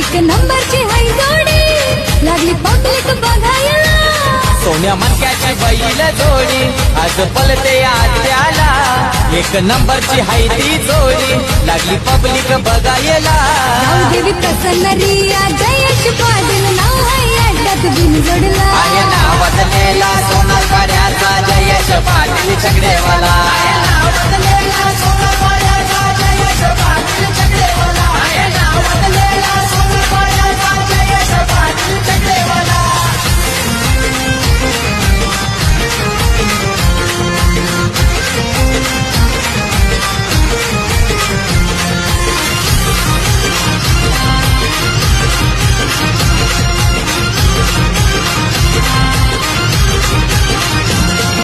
एक नंबरची हाय जोडी लागली पब्लिक बघायला सोन्या मनक्याची बैल जोडी आज पलते आत्याला एक नंबरची हाय ती जोडी लागली पब्लिक बघायला देवी प्रसन्न रिया जयेश पाटील नाव आहे अड्ड्यात बिन जोडला आहे नाव बदलेला सोनार पाड्याचा जयेश पाटील छकडे